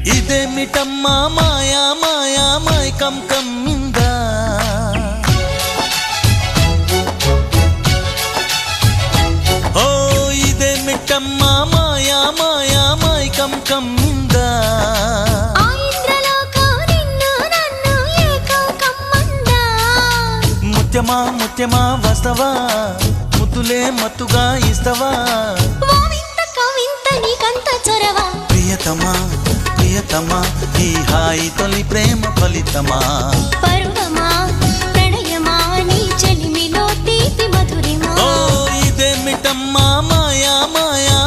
ఇదేమిటమ్మా మాయా మాయా మైకం కమ్మిందా ఓ ఇదేమిటమ్మా మాయా మాయా మైకం కమ్మిందా ముత్యమా ముత్యమా వస్తవా ముద్దులే మత్తుగా ఇస్తవా ప్రియతమా ప్రియతమా ఈ హాయి తొలి ప్రేమ ఫలితమా పరువమా ప్రణయమా నీ చెలిమిలో తీపి మధురిమా ఓ ఇదేమిటమ్మా మాయా మాయా